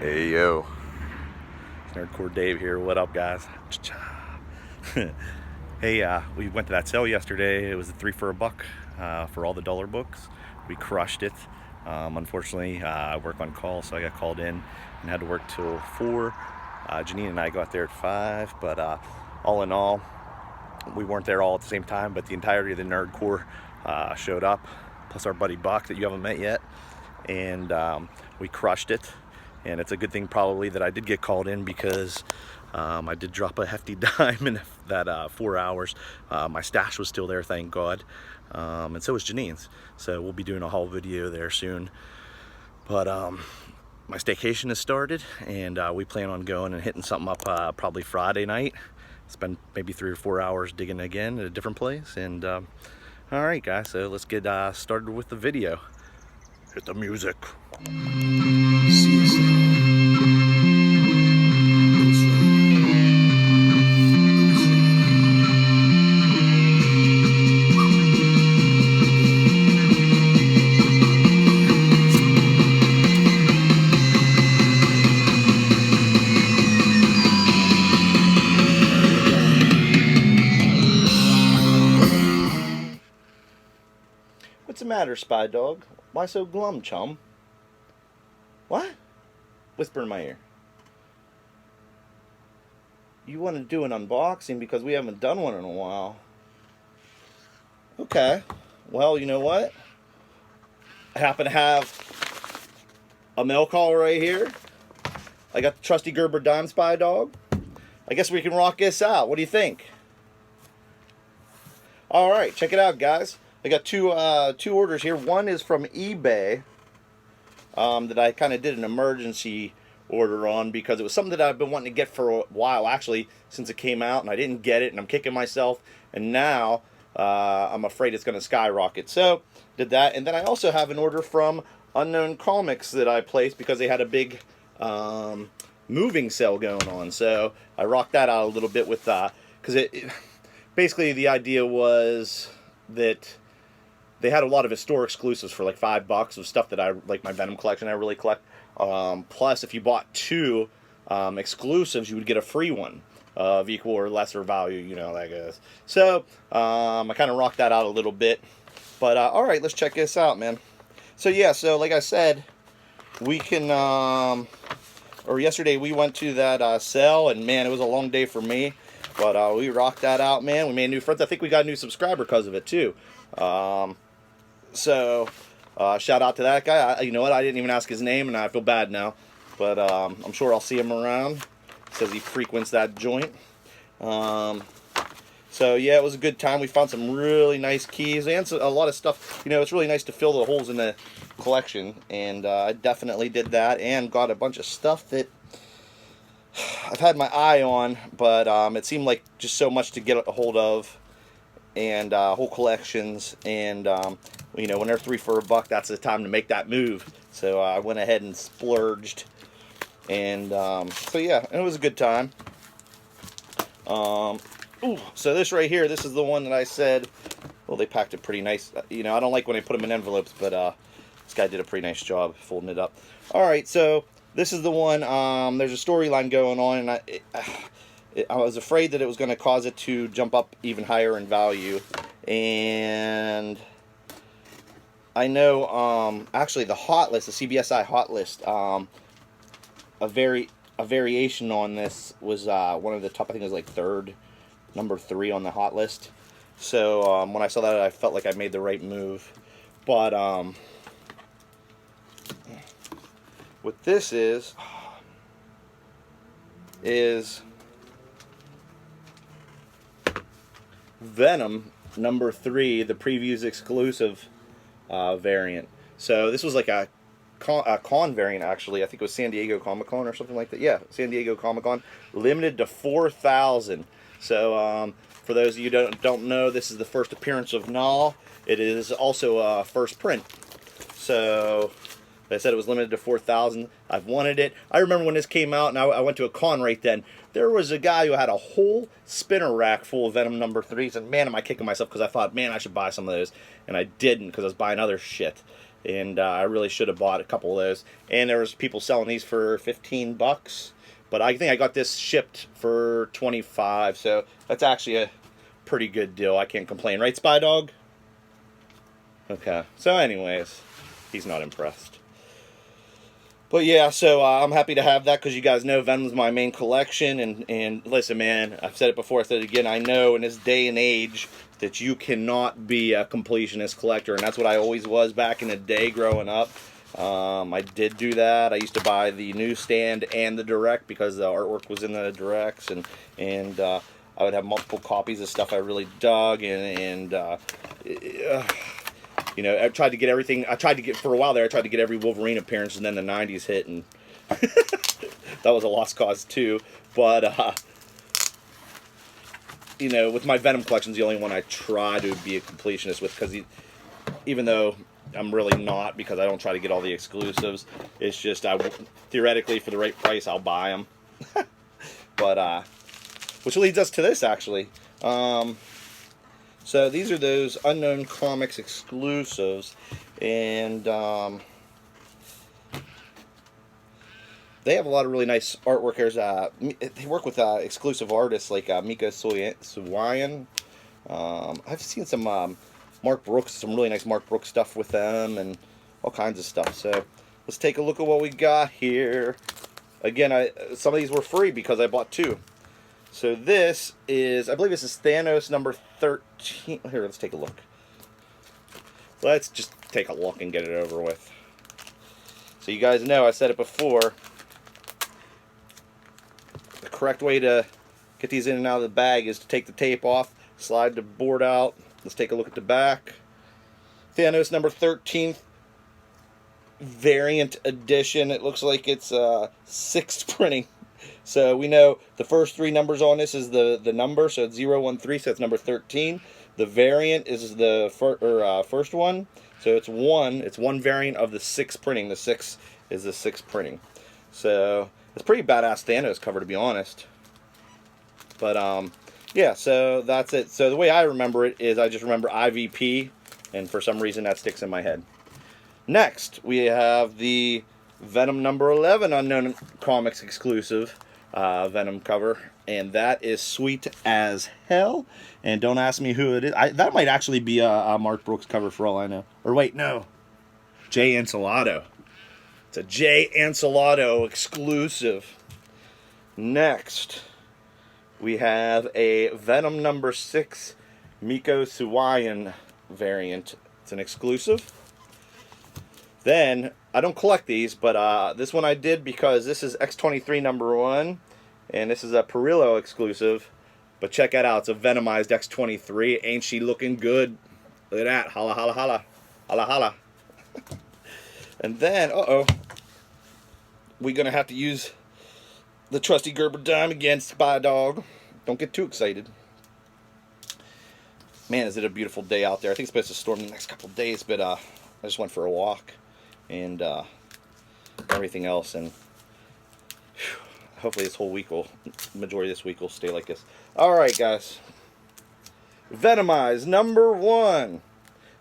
Hey yo, NERDCORE Dave here. What up, guys? Hey, we went to that sale yesterday. It was a 3 for $1 for all the dollar books. We crushed it. Unfortunately, I work on call, so I got called in and had to work till 4. Juh9 and I got there at 5, but all in all, we weren't there all at the same time, but the entirety of the NERDCORE showed up, plus our buddy Buck that you haven't met yet, and we crushed it. And it's a good thing probably that I did get called in, because I did drop a hefty dime in that 4 hours. My stash was still there, thank God, and so was Juh9's. So we'll be doing a haul video there soon. But my staycation has started, and we plan on going and hitting something up probably Friday night. Spend maybe 3 or 4 hours digging again at a different place. And all right, guys, so let's get started with the video. Hit the music. What's the matter, Spy Dog? Why so glum, chum? What? Whisper in my ear. You want to do an unboxing because we haven't done one in a while. Okay. Well, you know what? I happen to have a mail call right here. I got the trusty Gerber Dime, Spy Dog. I guess we can rock this out. What do you think? All right, check it out, guys. I got two orders here. One is from eBay that I kind of did an emergency order on, because it was something that I've been wanting to get for a while, actually, since it came out, and I didn't get it, and I'm kicking myself, and now I'm afraid it's going to skyrocket. So did that, and then I also have an order from Unknown Comics that I placed because they had a big moving sale going on. So I rocked that out a little bit with because basically the idea was that they had a lot of store exclusives for like $5 of stuff that I like, my Venom collection I really collect. Plus, if you bought 2 exclusives, you would get a free one of equal or lesser value, you know, I guess. So I kind of rocked that out a little bit. But all right, let's check this out, man. So yeah, so like I said, we can, or yesterday we went to that sale, and man, it was a long day for me. But we rocked that out, man. We made new friends. I think we got a new subscriber because of it, too. So, shout out to that guy. You know what? I didn't even ask his name, and I feel bad now. But I'm sure I'll see him around. Says he frequents that joint. So, yeah, it was a good time. We found some really nice keys and a lot of stuff. You know, it's really nice to fill the holes in the collection. And I definitely did that, and got a bunch of stuff that I've had my eye on, but it seemed like just so much to get a hold of, and whole collections, and you know, when they're 3 for $1, that's the time to make that move. So I went ahead and splurged, and so yeah, it was a good time. Ooh, so this right here, this is the one that I said, well, they packed it pretty nice. You know, I don't like when they put them in envelopes, but this guy did a pretty nice job folding it up. All right, so this is the one. There's a storyline going on, and I was afraid that it was going to cause it to jump up even higher in value. And I know, actually, the hot list, the CBSI hot list, a variation on this was one of the top. I think it was like number 3 on the hot list. So when I saw that, I felt like I made the right move. But what this is Venom number 3, the previews exclusive variant. So this was like a con variant, actually. I think it was San Diego Comic-Con or something like that. Yeah, San Diego Comic-Con, limited to 4,000. So for those of you who don't know, this is the first appearance of Null. It is also a first print. So they said it was limited to 4,000. I've wanted it. I remember when this came out, and I went to a con right then. There was a guy who had a whole spinner rack full of Venom number 3s, and man, am I kicking myself because I thought, man, I should buy some of those, and I didn't because I was buying other shit. and I really should have bought a couple of those. And there was people selling these for 15 bucks, but I think I got this shipped for 25, so that's actually a pretty good deal. I can't complain, right, Spy Dog? Okay, so anyways, he's not impressed. But yeah, so I'm happy to have that, because you guys know Venom's my main collection. And listen, man, I've said it before, I said it again, I know in this day and age that you cannot be a completionist collector. And that's what I always was back in the day growing up. I did do that. I used to buy the newsstand and the direct, because the artwork was in the directs. And I would have multiple copies of stuff I really dug. You know, I tried to get everything. For a while there, I tried to get every Wolverine appearance, and then the 90s hit, and that was a lost cause too. But, you know, with my Venom collection's the only one I try to be a completionist with, because even though I'm really not, because I don't try to get all the exclusives, it's just, theoretically, for the right price, I'll buy them. But, which leads us to this, actually. So these are those Unknown Comics exclusives, and they have a lot of really nice artwork. They work with exclusive artists like Mika Suwayan. I've seen some Mark Brooks, some really nice Mark Brooks stuff with them, and all kinds of stuff. So let's take a look at what we got here. Again, some of these were free because I bought two. So this is, I believe this is Thanos number 13. Here, let's take a look. Let's just take a look and get it over with. So you guys know, I said it before, the correct way to get these in and out of the bag is to take the tape off, slide the board out. Let's take a look at the back. Thanos number 13, variant edition. It looks like it's 6th printing. So we know the first 3 numbers on this is the number, so it's 013, so it's number 13. The variant is the first one, so it's 1. It's 1 variant of the 6th printing. The 6 is the 6th printing. So it's pretty badass Thanos cover, to be honest. But yeah, so that's it. So the way I remember it is I just remember IVP, and for some reason that sticks in my head. Next, we have the Venom number 11 Unknown Comics exclusive Venom cover, and that is sweet as hell. And don't ask me who it is. That might actually be a Mark Brooks cover for all I know. Or wait, no, Jay Ancillado. It's a Jay Ancillado exclusive. Next, we have a Venom number 6 Miko Suwayan variant. It's an exclusive. Then, I don't collect these, but this one I did because this is X-23 number 1, and this is a Perillo exclusive. But check that out, it's a Venomized X-23. Ain't she looking good? Look at that, holla, holla, holla, holla, holla. And then, we're going to have to use the trusty Gerber dime again, Spy Dog. Don't get too excited. Man, is it a beautiful day out there. I think it's supposed to storm the next couple of days, but I just went for a walk. And everything else, and hopefully this whole week majority of this week will stay like this. Alright, guys, Venomized number 1.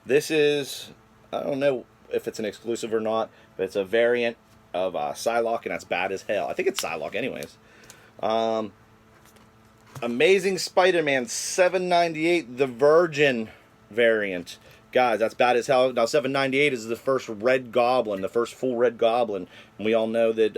This is, I don't know if it's an exclusive or not, but it's a variant of Psylocke, and that's bad as hell. I think it's Psylocke anyways. Amazing Spider-Man 798, the Virgin variant. Guys, that's bad as hell. Now, 798 is the first Red Goblin, the first full Red Goblin. And we all know that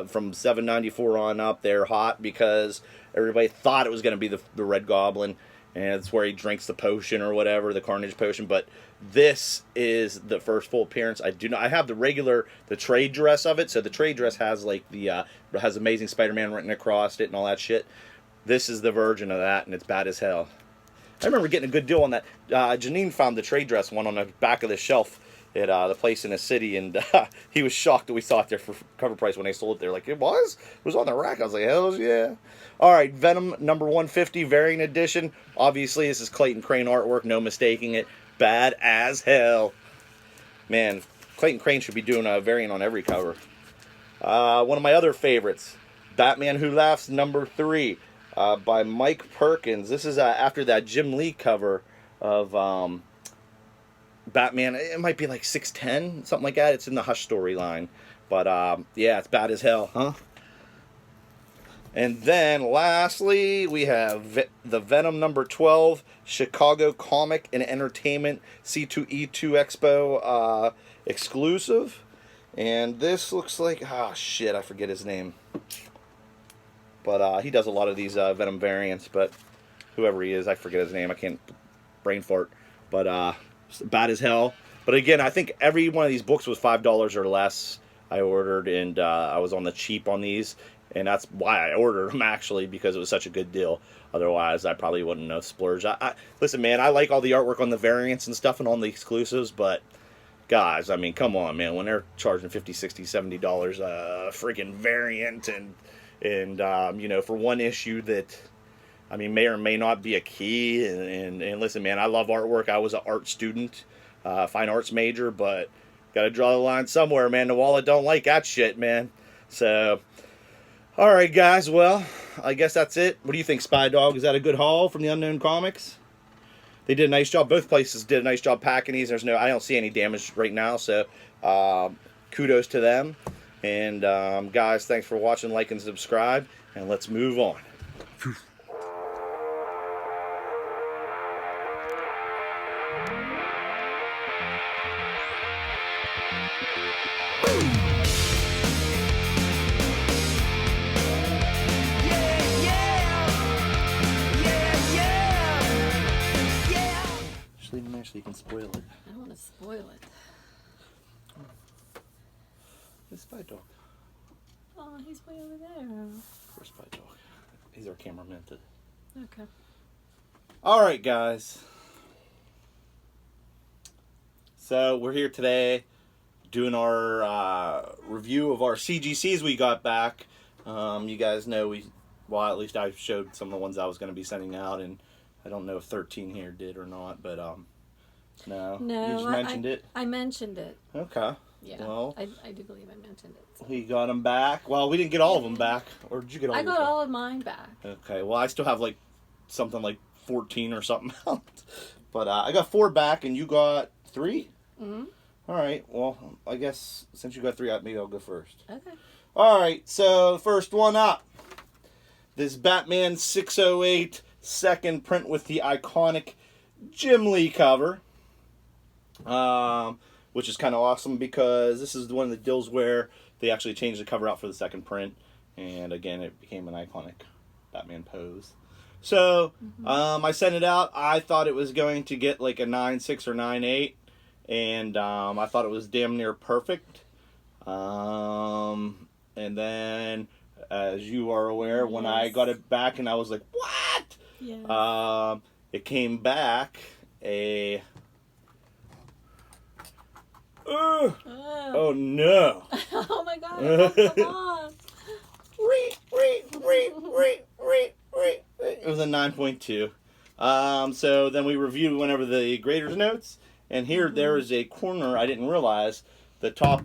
from 794 on up, they're hot because everybody thought it was going to be the Red Goblin. And it's where he drinks the potion or whatever, the Carnage potion. But this is the first full appearance. I have the trade dress of it. So the trade dress has like has Amazing Spider-Man written across it and all that shit. This is the version of that, and it's bad as hell. I remember getting a good deal on that. Juh9 found the trade dress one on the back of the shelf at the place in the city, and he was shocked that we saw it there for cover price when they sold it there. Like, it was on the rack. I was like, hell yeah. All right, Venom number 150 variant edition. Obviously, this is Clayton Crane artwork, no mistaking it. Bad as hell. Man, Clayton Crane should be doing a variant on every cover. One of my other favorites, Batman Who Laughs number 3. By Mike Perkins. This is after that Jim Lee cover of Batman. It might be like 610, something like that. It's in the Hush storyline. But yeah, it's bad as hell, huh? And then lastly, we have the Venom number 12 Chicago Comic and Entertainment C2E2 Expo exclusive. And this looks like, shit, I forget his name. But he does a lot of these Venom variants, but whoever he is, I forget his name. I can't brain fart. But bad as hell. But again, I think every one of these books was $5 or less. I ordered, and I was on the cheap on these. And that's why I ordered them, actually, because it was such a good deal. Otherwise, I probably wouldn't have splurged. Listen, man, I like all the artwork on the variants and stuff and on the exclusives, but guys, I mean, come on, man. When they're charging $50, $60, $70 a freaking variant and you know, for one issue that, I mean, may or may not be a key. And listen, man, I love artwork. I was an art student, fine arts major, but got to draw the line somewhere, man. The wallet don't like that shit, man. So... all right, guys. Well, I guess that's it. What do you think, Spy Dog? Is that a good haul from the Unknown Comics? They did a nice job. Both places did a nice job packing these. I don't see any damage right now, so kudos to them. And guys, thanks for watching, like, and subscribe. And let's move on. Leave him there so you can spoil it. I don't want to spoil it. It's Spy Dog. Oh, he's way over there. Poor Spy Dog. He's our cameraman. Okay. All right, guys. So we're here today doing our review of our CGCs we got back. You guys know at least I showed some of the ones I was going to be sending out, and I don't know if 13 here did or not, but no. No, you just mentioned it. I mentioned it. Okay. Yeah. Well, I do believe I mentioned it. So. We got them back. Well, we didn't get all of them back, or did you get all? I got all of mine back. Okay. Well, I still have like something like 14 or something out, but I got 4 back, and you got 3. Mm-hmm. All right. Well, I guess since you got 3 out, maybe I'll go first. Okay. All right. So first one up, this Batman 608. Second print with the iconic Jim Lee cover, which is kind of awesome because this is one of the deals where they actually changed the cover out for the second print, and again it became an iconic Batman pose. So I sent it out. I thought it was going to get like a 9.6 or 9.8, and I thought it was damn near perfect. And then, as you are aware, when I got it back and I was like, what? Yeah. It came back a... oh no. Oh my god. Come on. It was a 9.2. So then we reviewed one of the grader's notes, and here there is a corner I didn't realize. The top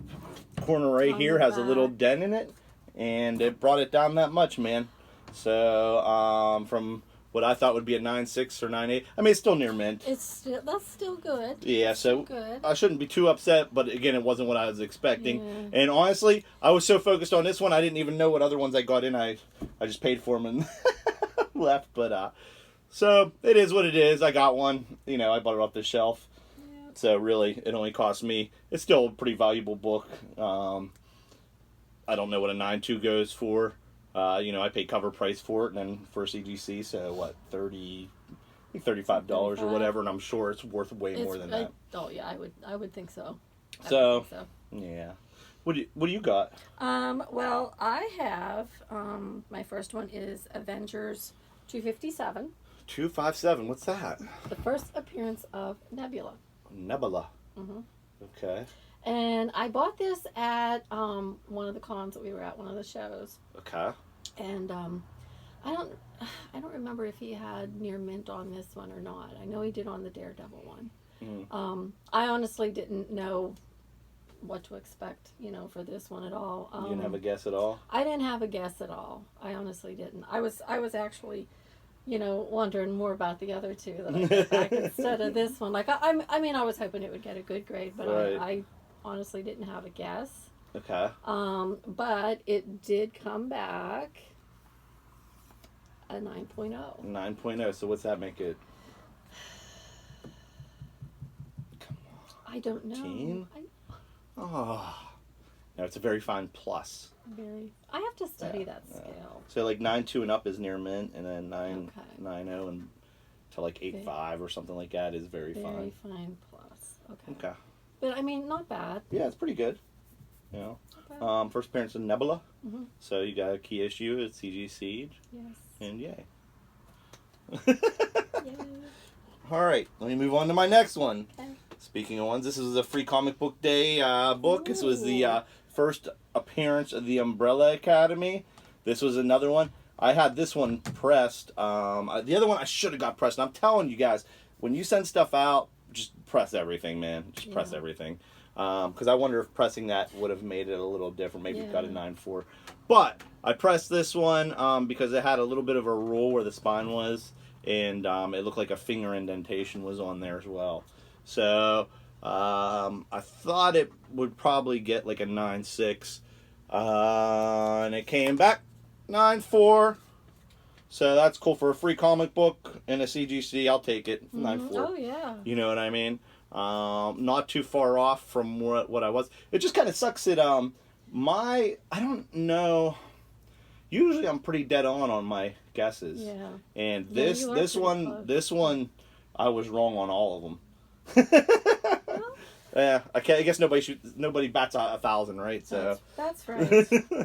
corner right here has a little dent in it, and it brought it down that much, man. So from what I thought would be a 9.6 or 9.8, I mean it's still near mint. That's still good. Yeah, so good. I shouldn't be too upset, but again, it wasn't what I was expecting. Yeah. And honestly, I was so focused on this one, I didn't even know what other ones I got in. I just paid for them and left. But so it is what it is. I got one. You know, I bought it off the shelf. Yeah. So really, it only cost me. It's still a pretty valuable book. I don't know what a 9.2 goes for. You know, I paid cover price for it, and then for CGC, so what, $35 or whatever, and I'm sure it's worth way more than that. Oh yeah, I would think so. So yeah, what do you got? Well, I have my first one is Avengers 257. 257. What's that? The first appearance of Nebula. Nebula. Mm-hmm. Okay. And I bought this at one of the cons that we were at, one of the shows. Okay. And I don't remember if he had near mint on this one or not. I know he did on the Daredevil one. Mm. I honestly didn't know what to expect, you know, for this one at all. You didn't have a guess at all? I didn't have a guess at all. I honestly didn't. I was actually wondering more about the other two that I got back instead of this one. Like, I mean, I was hoping it would get a good grade, but Right. I honestly didn't have a guess. Okay. But it did come back a 9.0. 9.0. So what's that make it? I don't know. Teen? Oh. No, it's a very fine plus. I have to study that Yeah. scale. So like 9.2 and up is near mint, and then 9.0 and to like Okay. 8.5 or something like that is very fine. Very fine plus. Okay. Okay. But I mean, not bad. Yeah, it's pretty good. Not bad. First appearance of Nebula. Mm-hmm. So you got a key issue at CGC, Yes. and yay. Yay. All right, let me move on to my next one. Okay. Speaking of ones, this is a free comic book day book. This was the first appearance of the Umbrella Academy. This was another one. I had this one pressed. The other one I should have got pressed. And I'm telling you guys, when you send stuff out, just press everything, man. Just press everything. Because I wonder if pressing that would have made it a little different. Maybe it got a 9.4. But I pressed this one because it had a little bit of a roll where the spine was. And it looked like a finger indentation was on there as well. So I thought it would probably get like a 9.6. And it came back 9.4. So that's cool for a free comic book and a CGC. I'll take it. 9.4. Oh, yeah. You know what I mean? Not too far off from what I was. It just kind of sucks that I don't know. Usually I'm pretty dead on my guesses. Yeah. And Yeah, this you are this pretty one close. this one I was wrong on all of them. Well, Yeah, I guess nobody bats 1,000, right? So that's right.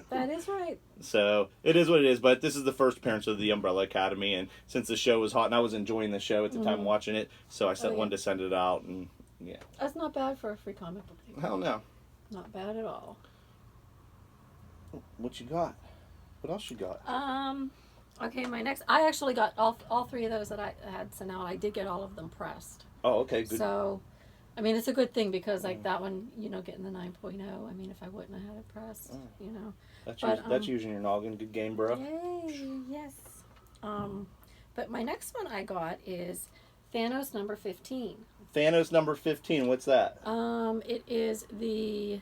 That is right. So it is what it is. But this is the first appearance of the Umbrella Academy, and since the show was hot, and I was enjoying the show at the time watching it, so I wanted to send it out, and yeah. That's not bad for a free comic book. Hell no. Not bad at all. What you got? What else you got? Okay, my next. I actually got all three of those that I had sent out. I did get all of them pressed. Oh, okay, good. So, I mean, it's a good thing because like that one, getting the 9.0. I mean, if I wouldn't have had it pressed, That's using your noggin. Good game, bro. Yay! Yes. But my next one I got is Thanos number 15. Thanos number 15. What's that? It is the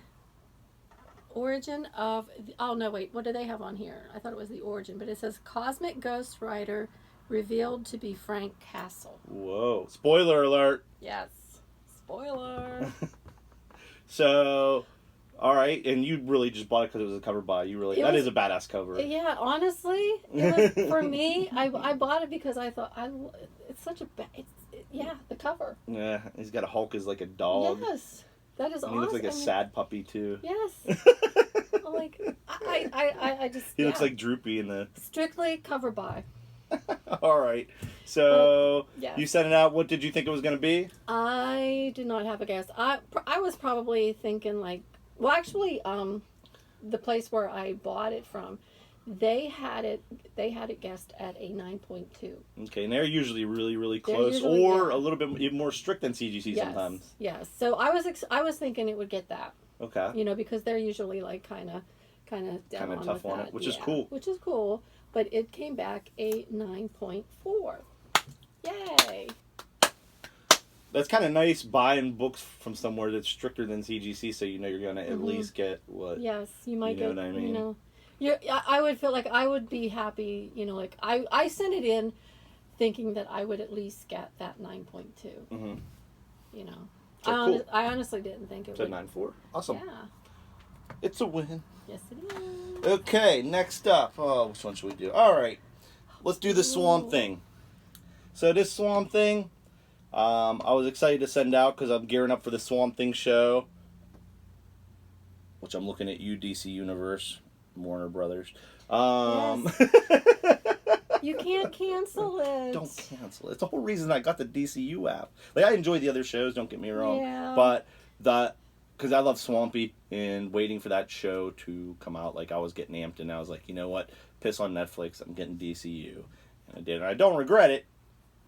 origin of. Oh no, wait. What do they have on here? I thought it was the origin, but it says Cosmic Ghost Rider revealed to be Frank Castle. Whoa! Spoiler alert. Yes. Spoiler. So, all right, and you really just bought it because it was a cover buy. That is a badass cover. Yeah, honestly, it was, for me, I bought it because I thought it's such a the cover. Yeah, he's got a Hulk as like a dog. Yes, that is And awesome. he looks like a sad puppy too. Yes. I'm like I just. He looks like droopy in the. Strictly cover buy. All right, so yes. you sent it out. What did you think it was going to be? I did not have a guess. I was probably thinking like, well, actually, the place where I bought it from, they had it guessed at a 9.2. Okay, and they're usually really, really close, usually, or yeah. a little bit even more strict than CGC sometimes. Yes. So I was thinking it would get that. Okay. Because they're usually like kind of down on tough with on that. it, which is cool. Which is cool, but it came back a 9.4. Yay! That's kind of nice buying books from somewhere that's stricter than CGC, so you're going to at least get what. Yes, you might get. What I mean? I would feel like I would be happy. Like I sent it in, thinking that I would at least get that 9.2. Mm-hmm. I, cool. I honestly didn't think it would. 9.4. Awesome. Yeah. It's a win. Yes, it is. Okay, next up. Oh, which one should we do? All right, let's do the Swamp Thing. So this Swamp Thing, I was excited to send out because I'm gearing up for the Swamp Thing show, which I'm looking at you, DC Universe, Warner Brothers. Yes. You can't cancel it. Don't cancel it. It's the whole reason I got the DCU app. Like, I enjoy the other shows, don't get me wrong. Yeah. But because I love Swampy and waiting for that show to come out, like, I was getting amped and I was like, you know what? Piss on Netflix. I'm getting DCU. And I did. And I don't regret it.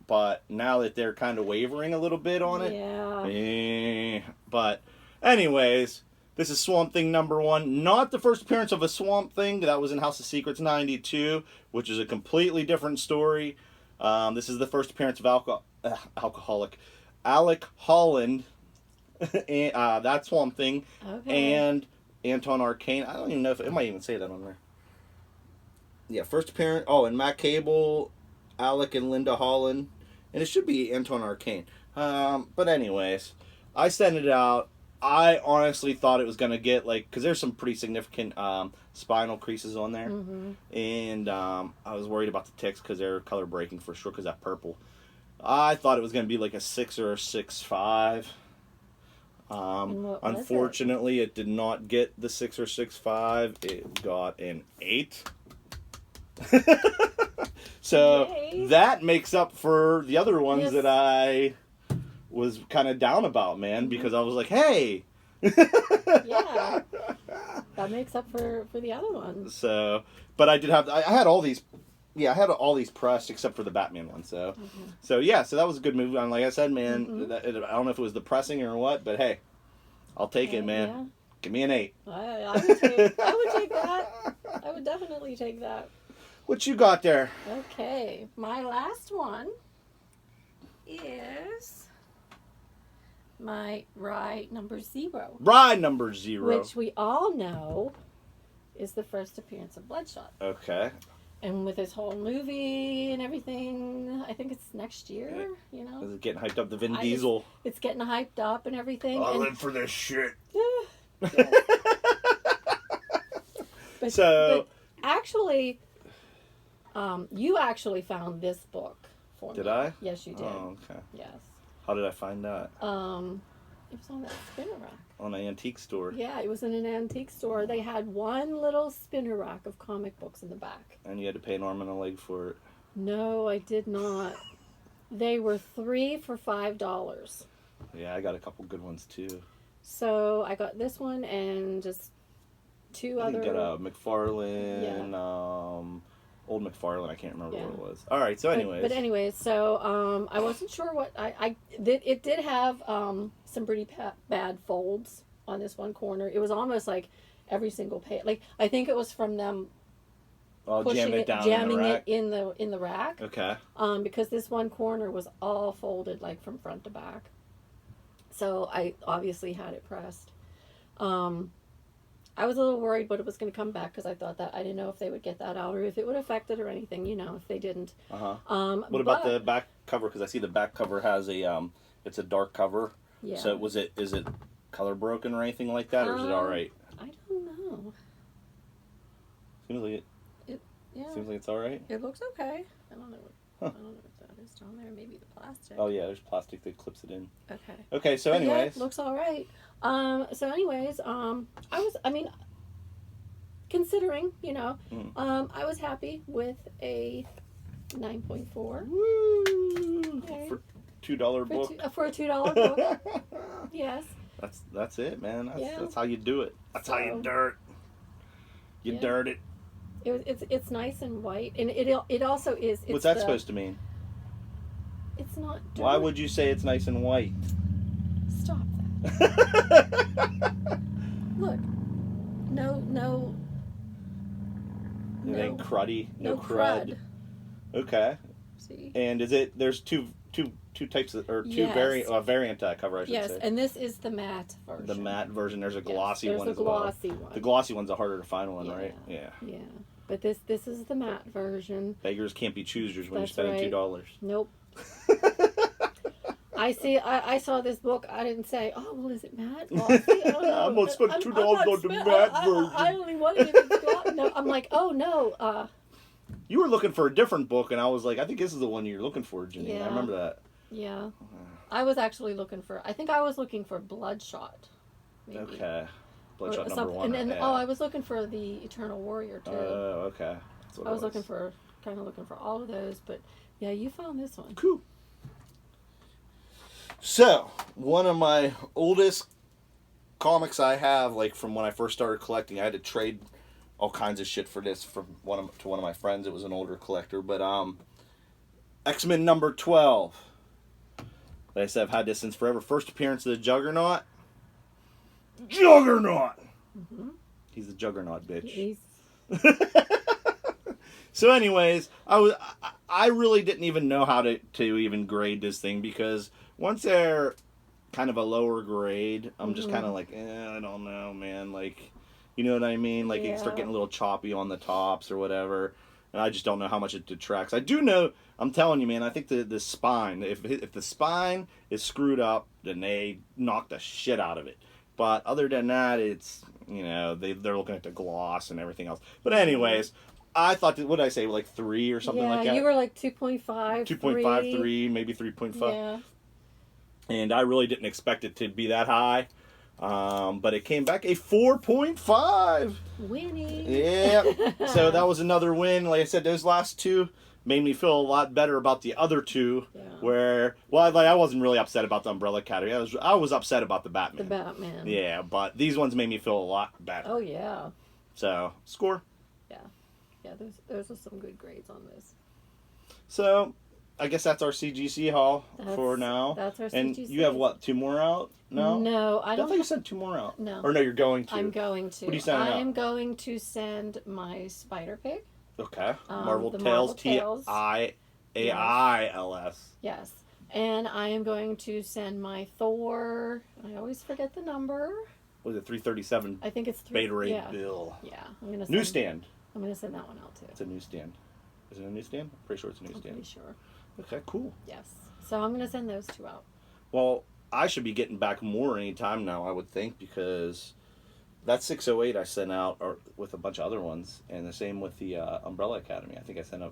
But now that they're kind of wavering a little bit on it. Yeah. But anyways, this is Swamp Thing number 1. Not the first appearance of a Swamp Thing. That was in House of Secrets 92, which is a completely different story. This is the first appearance of Alec Holland, and, that's Swamp Thing, Okay. and Anton Arcane. I don't even know if it might even say that on there. Yeah, first appearance. Oh, and Matt Cable, Alec and Linda Holland, and it should be Anton Arcane. But anyways, I sent it out. I honestly thought it was gonna get like, because there's some pretty significant spinal creases on there, and I was worried about the ticks because they're color breaking for sure because that purple. I thought it was gonna be like a 6 or a 6.5. Unfortunately, it did not get the 6 or 6.5. It got an 8. So Yay. that makes up for the other ones Yes. that I was kind of down about, man, because I was like, hey. Yeah. That makes up for the other ones. So, but I had all these, I had all these pressed except for the Batman one. So, so that was a good movie. And like I said, man, I don't know if it was the pressing or what, but hey, I'll take it, man. Yeah. Give me an 8. I would take that. I would definitely take that. What you got there? Okay, my last one is my Rye number 0. Rye number 0. Which we all know is the first appearance of Bloodshot. Okay. And with his whole movie and everything, I think it's next year, you know? Is it getting hyped up? The Vin Diesel. It's getting hyped up and everything. I live for this shit. But, So... but actually, you actually found this book for me. Did I? Yes, you did. Oh, okay. Yes. How did I find that? It was on that spinner rack. On an antique store. Yeah, it was in an antique store. They had one little spinner rack of comic books in the back. And you had to pay an arm and a leg for it. No, I did not. They were 3 for $5. Yeah, I got a couple good ones too. So I got this one and just 2 I other. think got a McFarlane, old McFarlane. I can't remember what it was. All right. So, anyways. But anyways, so I wasn't sure what it did have some pretty bad folds on this one corner. It was almost like every single page. Like I think it was from them pushing it, jamming it in the rack. Okay. Because this one corner was all folded like from front to back. So I obviously had it pressed. I was a little worried what it was going to come back because I thought that I didn't know if they would get that out or if it would affect it or anything. You know, if they didn't. What about the back cover? Because I see the back cover has a it's a dark cover. Yeah. So is it color broken or anything like that, or is it all right? I don't know. Seems like Seems like it's all right. It looks okay. I don't know what that is down there. Maybe the plastic. Oh yeah, there's plastic that clips it in. Okay. Okay, so anyways. Yeah, it looks all right. So anyways, considering, you know, I was happy with a 9.4. Woo! Okay. For $2 book. For a $2 book. Yes. That's it, man. Yeah. That's how you do it. That's how you dirt. You dirt it. It's nice and white, and it also is. What's that supposed to mean? It's not dirt. Why would you say it's nice and white? Stop that. Look. No. It ain't cruddy. No crud. Okay. See. And is it? There's two types of, or two variant cover, I should say. Yes, and this is the matte version. The matte version. There's a glossy one as well. There's a glossy one. The glossy one's a harder to find one, right? Yeah. Yeah. But this is the matte version. Beggars can't be choosers when you're spending $2. Nope. I saw this book. I didn't say, oh, well, is it matte? Glossy? I don't know. I'm going to spend $2 on the matte version. I only wanted if it's glossy. No, I'm like, oh, no. You were looking for a different book, and I was like, I think this is the one you're looking for, Janine. Yeah. I remember that. Yeah. I was actually looking for Bloodshot. Maybe. Okay. Bloodshot number 1. And then, I was looking for the Eternal Warrior, too. Oh, okay. That's what I was looking for all of those, but yeah, you found this one. Cool. So, one of my oldest comics I have, like from when I first started collecting, I had to trade all kinds of shit for this from one of my friends. It was an older collector, but X-Men number 12. Like I said, I've had this since forever. First appearance of the Juggernaut. Juggernaut. Mm-hmm. He's the Juggernaut, bitch. He's... So, anyways, I really didn't even know how to even grade this thing because once they're kind of a lower grade, I'm just kind of like, I don't know, man. Like, you know what I mean? Like, you start getting a little choppy on the tops or whatever. And I just don't know how much it detracts. I do know, I'm telling you, man, I think the spine, if the spine is screwed up, then they knock the shit out of it. But other than that, it's, you know, they're looking at the gloss and everything else. But anyways, I thought, what did I say, like 3 or something like that? Yeah, you were like 2.5, 2.5, 3, maybe 3.5. Yeah. And I really didn't expect it to be that high. But it came back a 4.5. Winning. Yeah. So that was another win. Like I said, those last two made me feel a lot better about the other two. Yeah. Where, well, I wasn't really upset about the Umbrella Academy. I was upset about the Batman. The Batman. Yeah, but these ones made me feel a lot better. Oh, yeah. So, score. Yeah, those are some good grades on this. So, I guess that's our CGC haul for now. That's our CGC. And you have what, 2 more out? No? No, I don't. I thought you said 2 more out. No. Or no, you're going to. I'm going to. What are you sending out? I'm going to send my Spider Pig. Okay. The Marvel Marvel Tales, Tales. T-I-A-I-L-S. Yes. And I am going to send my Thor. I always forget the number. Was it 337? I think it's 3. Beta Ray Yeah. Bill. Yeah. I'm Newsstand. I'm going to send that one out too. It's a newsstand. Is it a newsstand? I'm pretty sure it's a I'm newsstand. pretty sure. Okay, cool. Yes. So I'm going to send those 2 out. Well, I should be getting back more anytime now, I would think, because that 608 I sent out with a bunch of other ones, and the same with the Umbrella Academy. I think I sent a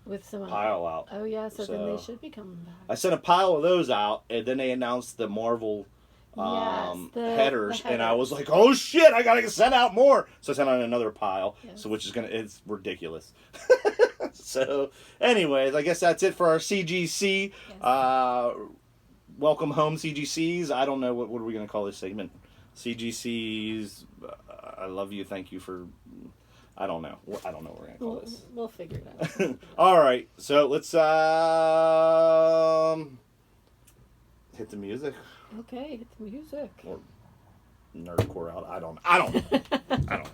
With some pile out. Oh yeah, so then they should be coming back. I sent a pile of those out, and then they announced the Marvel the headers, and I headers. was like, oh shit, I gotta send out more. So I sent out another pile, Yes. so which is it's ridiculous. So, anyways, I guess that's it for our CGC. Yes. Welcome home, CGCs. I don't know what are we gonna call this segment. CGCs. I love you. Thank you for. I don't know. I don't know what we're gonna call this. We'll figure it out. All right, so let's hit the music. Okay, hit the music. Or nerdcore out. I don't know. I don't know.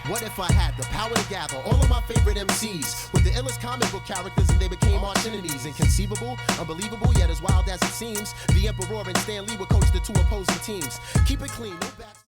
What if I had the power to gather all of my favorite MCs with the illest comic book characters and they became arch enemies? Inconceivable, unbelievable, yet as wild as it seems. The Emperor and Stan Lee would coach the 2 opposing teams. Keep it clean, no back.